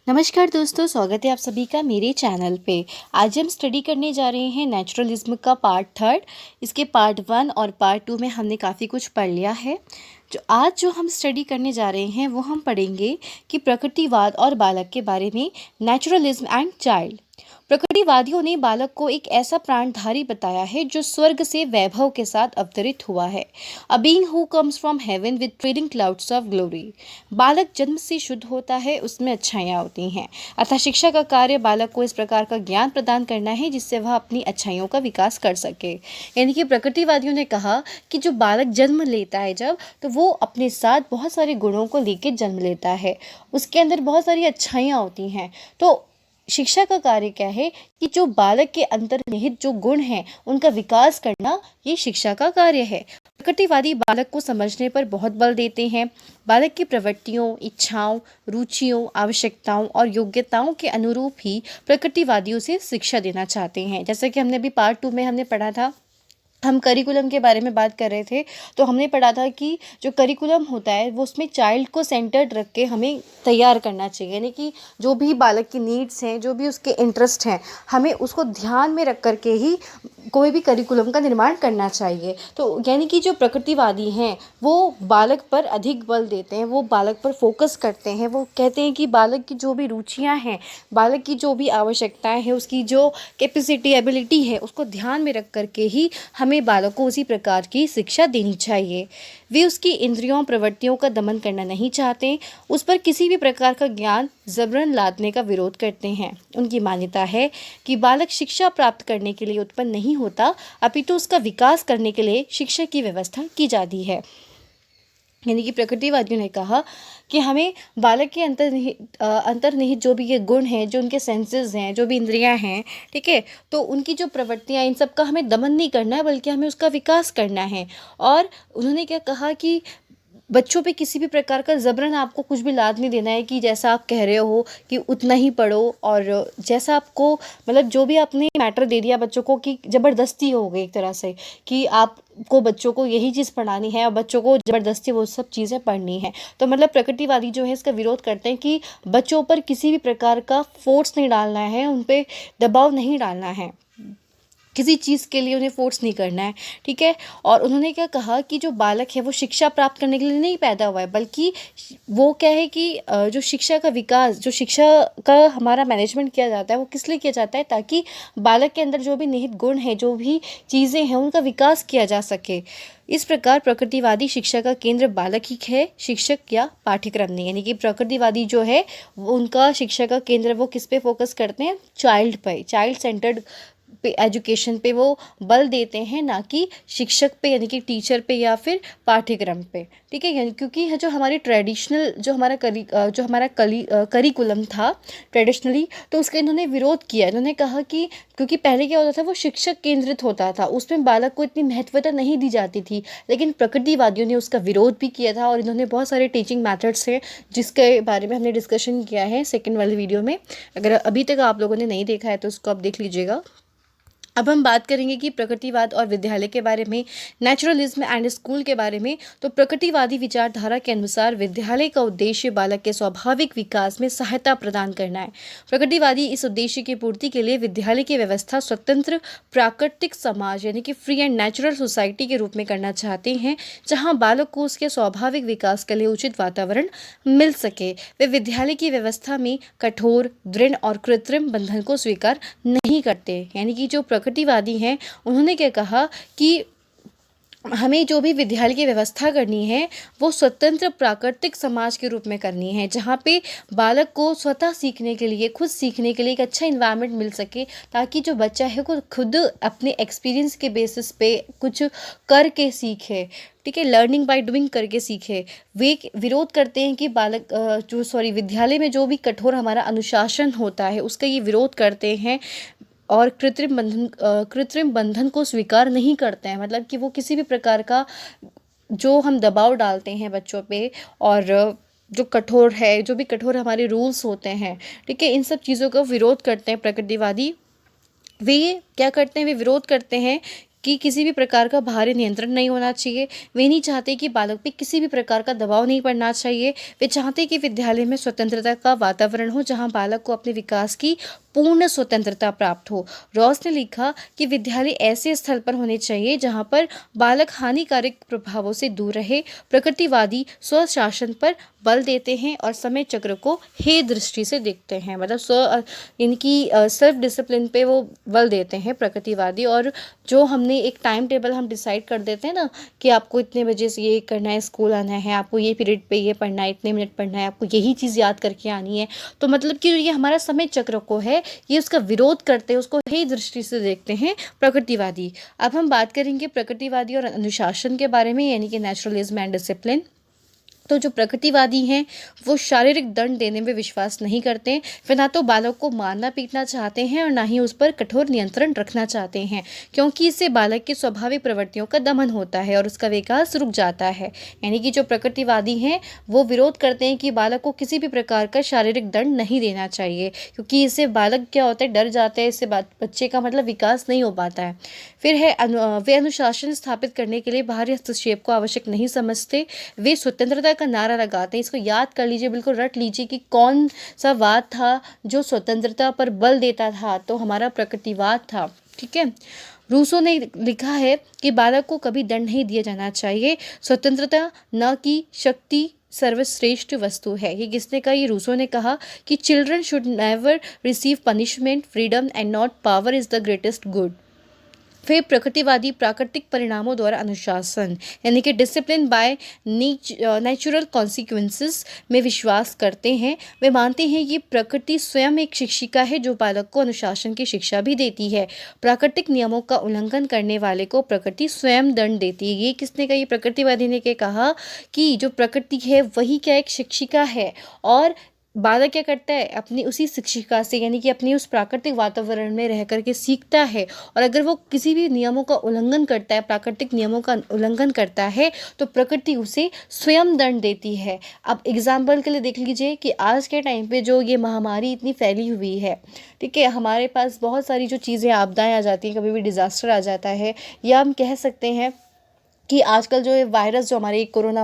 नमस्कार दोस्तों, स्वागत है आप सभी का मेरे चैनल पे। आज हम स्टडी करने जा रहे हैं नेचुरलिज्म का पार्ट थर्ड। इसके पार्ट वन और पार्ट टू में हमने काफ़ी कुछ पढ़ लिया है। जो हम स्टडी करने जा रहे हैं वो हम पढ़ेंगे कि प्रकृतिवाद और बालक के बारे में, नेचुरलिज्म एंड चाइल्ड। प्रकृतिवादियों ने बालक को एक ऐसा प्राणधारी बताया है जो स्वर्ग से वैभव के साथ अवतरित हुआ है, a being who comes from heaven with trading clouds of glory. बालक जन्म से शुद्ध होता है, उसमें अच्छाइयाँ होती हैं, अतः शिक्षा का कार्य बालक को इस प्रकार का ज्ञान प्रदान करना है जिससे वह अपनी अच्छाइयों का विकास कर सके। यानी कि प्रकृतिवादियों ने कहा कि जो बालक जन्म लेता है जब, तो वो अपने साथ बहुत सारे गुणों को लेकर जन्म लेता है, उसके अंदर बहुत सारी अच्छाइयाँ होती हैं। तो शिक्षा का कार्य क्या है कि जो बालक के अंतर्निहित जो गुण हैं उनका विकास करना, ये शिक्षा का कार्य है। प्रकृतिवादी बालक को समझने पर बहुत बल देते हैं। बालक की प्रवृत्तियों, इच्छाओं, रुचियों, आवश्यकताओं और योग्यताओं के अनुरूप ही प्रकृतिवादियों से शिक्षा देना चाहते हैं। जैसा कि हमने अभी पार्ट टू में हमने पढ़ा था, हम करिकुलम के बारे में बात कर रहे थे, तो हमने पढ़ा था कि जो करिकुलम होता है वो उसमें चाइल्ड को सेंटर्ड रख के हमें तैयार करना चाहिए। यानी कि जो भी बालक की नीड्स हैं, जो भी उसके इंटरेस्ट हैं, हमें उसको ध्यान में रख कर के ही कोई भी करिकुलम का निर्माण करना चाहिए। तो यानी कि जो प्रकृतिवादी हैं वो बालक पर अधिक बल देते हैं, वो बालक पर फोकस करते हैं। वो कहते हैं कि बालक की जो भी रुचियां हैं, बालक की जो भी आवश्यकताएं हैं, उसकी जो कैपेसिटी एबिलिटी है, उसको ध्यान में रख करके ही हमें बालक को उसी प्रकार की शिक्षा देनी चाहिए। वे उसकी इंद्रियों, प्रवृत्तियों का दमन करना नहीं चाहते, उस पर किसी भी प्रकार का ज्ञान जबरन लादने का विरोध करते हैं। उनकी मान्यता है कि बालक शिक्षा प्राप्त करने के लिए उत्पन्न नहीं होता, अपितु उसका विकास करने के लिए शिक्षा की व्यवस्था की जाती है। यानी कि प्रकृतिवादियों ने कहा कि हमें बालक के अंतर्निहित जो भी ये गुण हैं, जो उनके सेंसेस हैं, जो भी इंद्रियां हैं, ठीक है, तो उनकी जो प्रवृत्तियां, इन सब का हमें दमन नहीं करना है, बल्कि हमें उसका विकास करना है। और उन्होंने क्या कहा कि बच्चों पे किसी भी प्रकार का ज़बरन आपको कुछ भी लाद नहीं देना है कि जैसा आप कह रहे हो कि उतना ही पढ़ो, और जैसा आपको मतलब जो भी आपने मैटर दे दिया बच्चों को कि ज़बरदस्ती हो गई एक तरह से कि आपको बच्चों को यही चीज़ पढ़ानी है और बच्चों को ज़बरदस्ती वो सब चीज़ें पढ़नी है। तो मतलब प्रकृतिवादी जो है इसका विरोध करते हैं कि बच्चों पर किसी भी प्रकार का फोर्स नहीं डालना है, उन पर दबाव नहीं डालना है, किसी चीज़ के लिए उन्हें फोर्स नहीं करना है, ठीक है। और उन्होंने क्या कहा कि जो बालक है वो शिक्षा प्राप्त करने के लिए नहीं पैदा हुआ है, बल्कि वो क्या है कि जो शिक्षा का विकास, जो शिक्षा का हमारा मैनेजमेंट किया जाता है वो किस लिए किया जाता है, ताकि बालक के अंदर जो भी निहित गुण है, जो भी चीज़ें हैं, उनका विकास किया जा सके। इस प्रकार प्रकृतिवादी शिक्षा का केंद्र बालक ही है, शिक्षक या पाठ्यक्रम नहीं। यानी कि प्रकृतिवादी जो है वो उनका शिक्षा का केंद्र वो किस पे फोकस करते हैं, चाइल्ड पे, चाइल्ड सेंटर्ड पे, एजुकेशन पे वो बल देते हैं, ना कि शिक्षक पे यानी कि टीचर पे या फिर पाठ्यक्रम पे, ठीक है। यानी क्योंकि जो हमारी ट्रेडिशनल जो हमारा करिकुलम था ट्रेडिशनली, तो उसका इन्होंने विरोध किया। इन्होंने कहा कि क्योंकि पहले क्या होता था, वो शिक्षक केंद्रित होता था, उसमें बालक को इतनी महत्वता नहीं दी जाती थी, लेकिन प्रकृतिवादियों ने उसका विरोध भी किया था। और इन्होंने बहुत सारे टीचिंग मैथड्स हैं जिसके बारे में हमने डिस्कशन किया है सेकेंड वाले वीडियो में। अगर अभी तक आप लोगों ने नहीं देखा है तो उसको आप देख लीजिएगा। अब हम बात करेंगे कि प्रकृतिवाद और विद्यालय के बारे में, नेचुरलिज्म एंड स्कूल के बारे में। तो प्रकृतिवादी विचारधारा के अनुसार विद्यालय का उद्देश्य बालक के स्वाभाविक विकास में सहायता प्रदान करना है। प्रकृतिवादी इस उद्देश्य की पूर्ति के लिए विद्यालय की व्यवस्था स्वतंत्र प्राकृतिक समाज यानी कि फ्री एंड नेचुरल सोसाइटी के रूप में करना चाहते हैं, जहाँ बालक को उसके स्वाभाविक विकास के लिए उचित वातावरण मिल सके। वे विद्यालय की व्यवस्था में कठोर, दृढ़ और कृत्रिम बंधन को स्वीकार नहीं करते। यानी कि जो प्रकृतिवादी हैं उन्होंने क्या कहा कि हमें जो भी विद्यालय की व्यवस्था करनी है वो स्वतंत्र प्राकृतिक समाज के रूप में करनी है, जहाँ पे बालक को स्वतः सीखने के लिए, खुद सीखने के लिए एक अच्छा इन्वायरमेंट मिल सके, ताकि जो बच्चा है वो खुद अपने एक्सपीरियंस के बेसिस पे कुछ करके सीखे, ठीक है, लर्निंग बाय डूइंग करके सीखे। वे विरोध करते हैं कि विद्यालय में जो भी कठोर हमारा अनुशासन होता है उसका ये विरोध करते हैं, और कृत्रिम बंधन को स्वीकार नहीं करते हैं। मतलब कि वो किसी भी प्रकार का जो हम दबाव डालते हैं बच्चों पे, और जो कठोर है, जो भी कठोर हमारे रूल्स होते हैं, ठीक है, इन सब चीज़ों का विरोध करते हैं प्रकृतिवादी। वे क्या करते हैं, वे विरोध करते हैं कि किसी भी प्रकार का बाहरी नियंत्रण नहीं होना चाहिए। वे नहीं चाहते कि बालक पे किसी भी प्रकार का दबाव नहीं पड़ना चाहिए। वे चाहते कि विद्यालय में स्वतंत्रता का वातावरण हो, जहाँ बालक को अपने विकास की पूर्ण स्वतंत्रता प्राप्त हो। रॉस ने लिखा कि विद्यालय ऐसे स्थल पर होने चाहिए जहाँ पर बालक हानिकारक प्रभावों से दूर रहे। प्रकृतिवादी स्वशासन पर बल देते हैं और समय चक्र को हे दृष्टि से देखते हैं, मतलब इनकी सेल्फ डिसिप्लिन पे वो बल देते हैं प्रकृतिवादी। और जो हमने एक टाइम टेबल हम डिसाइड कर देते हैं ना, कि आपको इतने बजे से ये करना है, स्कूल आना है, आपको ये पीरियड पे ये पढ़ना है, इतने मिनट पढ़ना है, आपको यही चीज़ याद करके आनी है, तो मतलब कि ये हमारा समय चक्र को है, ये उसका विरोध करते हैं, उसको हे दृष्टि से देखते हैं प्रकृतिवादी। अब हम बात करेंगे प्रकृतिवादी और अनुशासन के बारे में, यानी कि नेचुरलिज्म एंड डिसिप्लिन। तो जो प्रकृतिवादी हैं वो शारीरिक दंड देने में विश्वास नहीं करते हैं। वे ना तो बालक को मारना पीटना चाहते हैं और ना ही उस पर कठोर नियंत्रण रखना चाहते हैं, क्योंकि इससे बालक की स्वाभाविक प्रवृत्तियों का दमन होता है और उसका विकास रुक जाता है। यानी कि जो प्रकृतिवादी हैं वो विरोध करते हैं कि बालक को किसी भी प्रकार का शारीरिक दंड नहीं देना चाहिए, क्योंकि इससे बालक क्या होता है, डर जाता है, इससे बच्चे का मतलब विकास नहीं हो पाता है। फिर है वे अनुशासन स्थापित करने के लिए बाहरी हस्तक्षेप को आवश्यक नहीं समझते। वे स्वतंत्रता का नारा लगाते हैं। इसको याद कर लीजिए, बिल्कुल रट लीजिए कि कौन सा वाद था जो स्वतंत्रता पर बल देता था, तो हमारा प्रकृतिवाद था। ठीक है। रूसो ने लिखा है कि बालक को कभी दंड नहीं दिया जाना चाहिए। स्वतंत्रता न कि शक्ति सर्वश्रेष्ठ वस्तु है। ये किसने कहा? ये रूसो ने कहा कि children should never receive punishment, freedom and not power is the greatest good. फिर प्रकृतिवादी प्राकृतिक परिणामों द्वारा अनुशासन, यानी कि डिसिप्लिन बाय नेचुरल कॉन्सिक्वेंसेस में विश्वास करते हैं। वे मानते हैं कि प्रकृति स्वयं एक शिक्षिका है जो बालक को अनुशासन की शिक्षा भी देती है। प्राकृतिक नियमों का उल्लंघन करने वाले को प्रकृति स्वयं दंड देती है। ये किसने कहा? ये प्रकृतिवादी ने कहा कि जो प्रकृति है वही क्या एक शिक्षिका है, और बालक क्या करता है, अपनी उसी शिक्षिका से, यानी कि अपनी उस प्राकृतिक वातावरण में रह करके सीखता है। और अगर वो किसी भी नियमों का उल्लंघन करता है, प्राकृतिक नियमों का उल्लंघन करता है, तो प्रकृति उसे स्वयं दंड देती है। अब एग्जाम्पल के लिए देख लीजिए कि आज के टाइम पे जो ये महामारी इतनी फैली हुई है, ठीक है, हमारे पास बहुत सारी जो चीज़ें आपदाएं आ जाती हैं, कभी भी डिज़ास्टर आ जाता है, या हम कह सकते हैं कि आजकल जो वायरस, जो हमारे कोरोना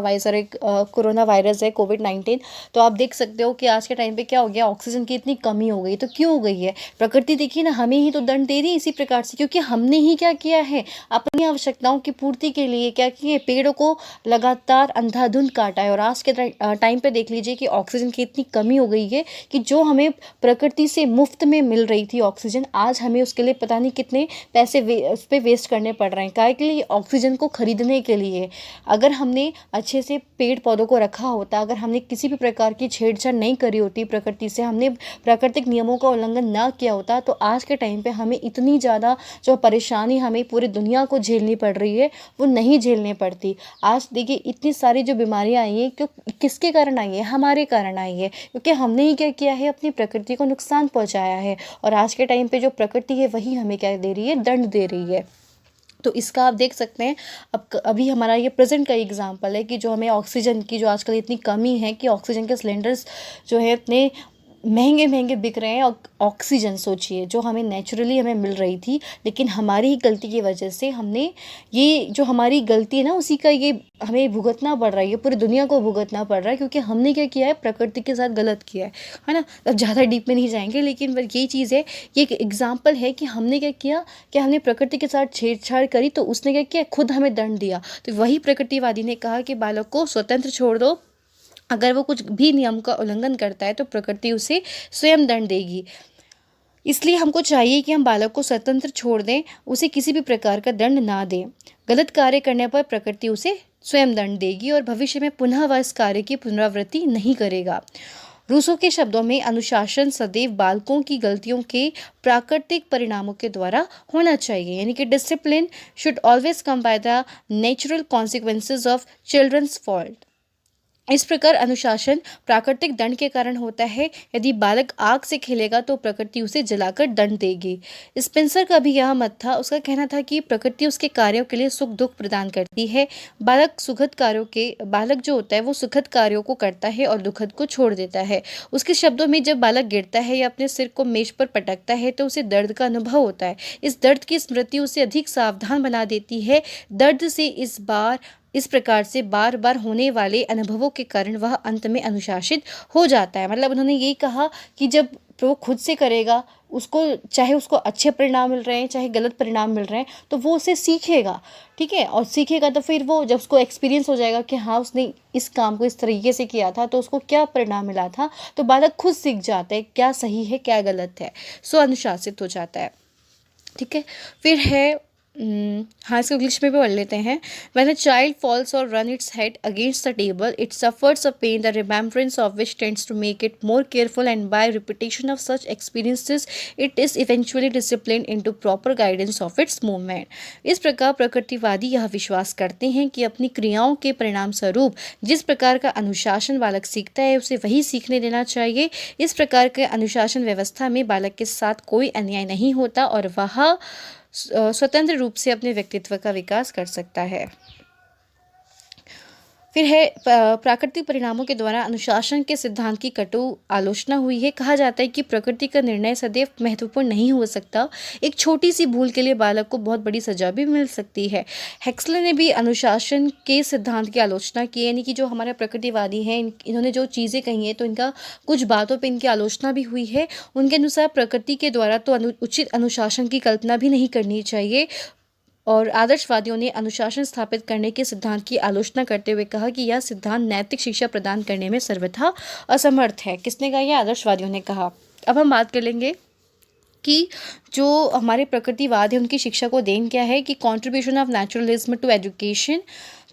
वायरस है कोविड-19, तो आप देख सकते हो कि आज के टाइम पे क्या हो गया, ऑक्सीजन की इतनी कमी हो गई। तो क्यों हो गई है? प्रकृति देखिए ना, हमें ही तो दंड दे रही है इसी प्रकार से, क्योंकि हमने ही क्या किया है, अपनी आवश्यकताओं की पूर्ति के लिए क्या किए, पेड़ों को लगातार अंधाधुंध काटा है। और आज के टाइम पे देख लीजिए कि ऑक्सीजन की इतनी कमी हो गई है कि जो हमें प्रकृति से मुफ्त में मिल रही थी ऑक्सीजन, आज हमें उसके लिए पता नहीं कितने पैसे उस पर वेस्ट करने पड़ रहे हैं। काहे के लिए? ऑक्सीजन को खरीदने के लिए। अगर हमने अच्छे से पेड़ पौधों को रखा होता, अगर हमने किसी भी प्रकार की छेड़छाड़ नहीं करी होती प्रकृति से, हमने प्राकृतिक नियमों का उल्लंघन ना किया होता, तो आज के टाइम पे हमें इतनी ज़्यादा जो परेशानी हमें पूरी दुनिया को झेलनी पड़ रही है वो नहीं झेलने पड़ती। आज देखिए इतनी सारी जो बीमारियां आई हैं, क्यों, किसके कारण आई है? हमारे कारण आई है, क्योंकि हमने ही क्या किया है, अपनी प्रकृति को नुकसान पहुंचाया है। और आज के टाइम पे जो प्रकृति है वही हमें क्या दे रही है, दंड दे रही है। तो इसका आप देख सकते हैं, अभी हमारा ये प्रेजेंट का एग्जांपल है कि जो हमें ऑक्सीजन की जो आजकल इतनी कमी है कि ऑक्सीजन के सिलेंडर्स जो है इतने महंगे महंगे बिक रहे हैं। और ऑक्सीजन सोचिए जो हमें नेचुरली हमें मिल रही थी, लेकिन हमारी ही गलती की वजह से हमने, ये जो हमारी गलती है ना, उसी का ये हमें भुगतना पड़ रहा है, ये पूरी दुनिया को भुगतना पड़ रहा है, क्योंकि हमने क्या किया है, प्रकृति के साथ गलत किया है ना। अब ज़्यादा डीप में नहीं जाएंगे, लेकिन ये चीज़ है, ये एक एग्जाम्पल है कि हमने क्या किया कि हमने प्रकृति के साथ छेड़छाड़ करी, तो उसने क्या किया, खुद हमें दंड दिया। तो वही प्रकृतिवादी ने कहा कि बालक को स्वतंत्र छोड़ दो, अगर वो कुछ भी नियम का उल्लंघन करता है तो प्रकृति उसे स्वयं दंड देगी। इसलिए हमको चाहिए कि हम बालक को स्वतंत्र छोड़ दें, उसे किसी भी प्रकार का दंड ना दें। गलत कार्य करने पर प्रकृति उसे स्वयं दंड देगी और भविष्य में पुनः वह इस कार्य की पुनरावृत्ति नहीं करेगा। रूसो के शब्दों में अनुशासन सदैव बालकों की गलतियों के प्राकृतिक परिणामों के द्वारा होना चाहिए, यानी कि discipline should always come by the natural consequences of children's fault. इस प्रकार अनुशासन प्राकृतिक दंड के कारण होता है। यदि बालक आग से खेलेगा तो प्रकृति उसे जलाकर दंड देगी। स्पेंसर का भी यह मत था। उसका कहना था कि प्रकृति उसके कार्यों के लिए सुख दुख प्रदान करती है। बालक जो होता है वो सुखद कार्यों को करता है और दुखद को छोड़ देता है। उसके शब्दों में जब बालक गिरता है या अपने सिर को मेज पर पटकता है तो उसे दर्द का अनुभव होता है। इस दर्द की स्मृति उसे अधिक सावधान बना देती है। दर्द से इस प्रकार से बार बार होने वाले अनुभवों के कारण वह अंत में अनुशासित हो जाता है। मतलब उन्होंने यही कहा कि जब वो खुद से करेगा, चाहे उसको अच्छे परिणाम मिल रहे हैं चाहे गलत परिणाम मिल रहे हैं, तो वो उसे सीखेगा। ठीक है, और सीखेगा तो फिर वो जब उसको एक्सपीरियंस हो जाएगा कि हाँ उसने इस काम को इस तरीके से किया था तो उसको क्या परिणाम मिला था, तो बालक खुद सीख जाता है क्या सही है क्या गलत है, सो अनुशासित हो जाता है। ठीक है, फिर है हाँ, इसको इंग्लिश में भी पढ़ लेते हैं। When a child falls or run its head against the table, it suffers a pain, the remembrance of which tends to make it more careful, and by repetition of such experiences, it is eventually disciplined into proper guidance of its movement. इस प्रकार प्रकृतिवादी यह विश्वास करते हैं कि अपनी क्रियाओं के परिणाम स्वरूप जिस प्रकार का अनुशासन बालक सीखता है उसे वही सीखने देना चाहिए। इस प्रकार के अनुशासन व्यवस्था में बालक के साथ कोई अन्याय नहीं होता और वह स्वतंत्र रूप से अपने व्यक्तित्व का विकास कर सकता है। फिर है प्राकृतिक परिणामों के द्वारा अनुशासन के सिद्धांत की कटु आलोचना हुई है। कहा जाता है कि प्रकृति का निर्णय सदैव महत्वपूर्ण नहीं हो सकता। एक छोटी सी भूल के लिए बालक को बहुत बड़ी सजा भी मिल सकती है। हेक्सले ने भी अनुशासन के सिद्धांत की आलोचना की, यानी कि जो हमारे प्रकृतिवादी हैं इन्होंने जो चीज़ें कही हैं तो इनका कुछ बातों पर इनकी आलोचना भी हुई है। उनके अनुसार प्रकृति के द्वारा तो उचित अनुशासन की कल्पना भी नहीं करनी चाहिए। और आदर्शवादियों ने अनुशासन स्थापित करने के सिद्धांत की आलोचना करते हुए कहा कि यह सिद्धांत नैतिक शिक्षा प्रदान करने में सर्वथा असमर्थ है। किसने कहा? यह आदर्शवादियों ने कहा। अब हम बात कर लेंगे कि जो हमारे प्रकृतिवाद है उनकी शिक्षा को देन क्या है, कि contribution of naturalism to education.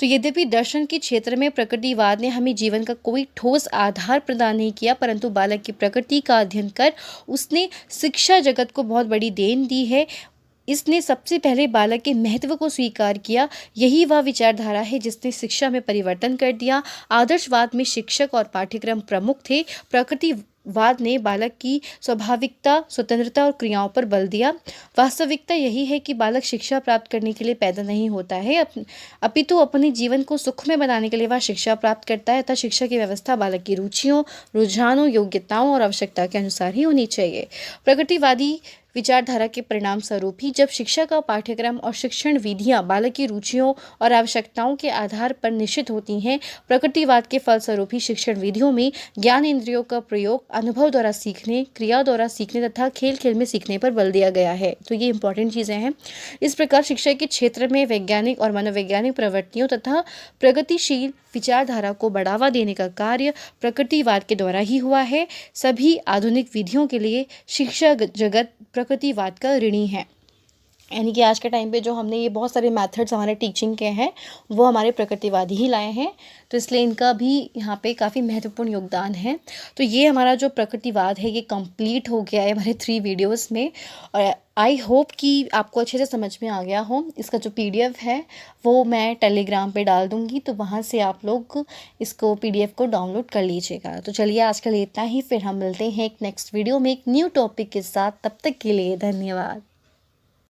तो यद्यपि दर्शन के क्षेत्र में प्रकृतिवाद ने हमें जीवन का कोई ठोस आधार प्रदान नहीं किया, परंतु बालक की प्रकृति का अध्ययन कर उसने शिक्षा जगत को बहुत बड़ी देन दी है। इसने सबसे पहले बालक के महत्व को स्वीकार किया। यही वह विचारधारा है जिसने शिक्षा में परिवर्तन कर दिया। आदर्शवाद में शिक्षक और पाठ्यक्रम प्रमुख थे। प्रकृतिवाद ने बालक की स्वाभाविकता, स्वतंत्रता और क्रियाओं पर बल दिया। वास्तविकता यही है कि बालक शिक्षा प्राप्त करने के लिए पैदा नहीं होता है, अपितु अपने जीवन को सुखमय बनाने के लिए वह शिक्षा प्राप्त करता है। तथा शिक्षा की व्यवस्था बालक की रुचियों, रुझानों, योग्यताओं और आवश्यकता के अनुसार ही होनी चाहिए। प्रकृतिवादी विचारधारा के परिणाम स्वरूप ही जब शिक्षा का पाठ्यक्रम और शिक्षण विधियां बालक की रुचियों और आवश्यकताओं के आधार पर निश्चित होती हैं, प्रकृतिवाद के फलस्वरूप ही शिक्षण विधियों में ज्ञान इंद्रियों का प्रयोग अनुभव द्वारा सीखने, क्रिया द्वारा सीखने तथा खेल खेल में सीखने पर बल दिया गया है। तो ये इंपॉर्टेंट चीज़ें हैं। इस प्रकार शिक्षा के क्षेत्र में वैज्ञानिक और मनोवैज्ञानिक प्रवृत्तियों तथा प्रगतिशील विचारधारा को बढ़ावा देने का कार्य प्रकृतिवाद के द्वारा ही हुआ है। सभी आधुनिक विधियों के लिए शिक्षा जगत प्रकृतिवाद का ऋणी है। यानी कि आज के टाइम पे जो हमने ये बहुत सारे मेथड्स हमारे टीचिंग के हैं वो हमारे प्रकृतिवादी ही लाए हैं, तो इसलिए इनका भी यहाँ पे काफ़ी महत्वपूर्ण योगदान है। तो ये हमारा जो प्रकृतिवाद है ये कंप्लीट हो गया है हमारे 3 वीडियोस में, और आई होप कि आपको अच्छे से समझ में आ गया हो। इसका जो PDF है वो मैं टेलीग्राम पे डाल दूँगी, तो वहाँ से आप लोग इसको PDF को डाउनलोड कर लीजिएगा। तो चलिए आज के लिए इतना ही, फिर हम मिलते हैं एक नेक्स्ट वीडियो में एक न्यू टॉपिक के साथ। तब तक के लिए धन्यवाद।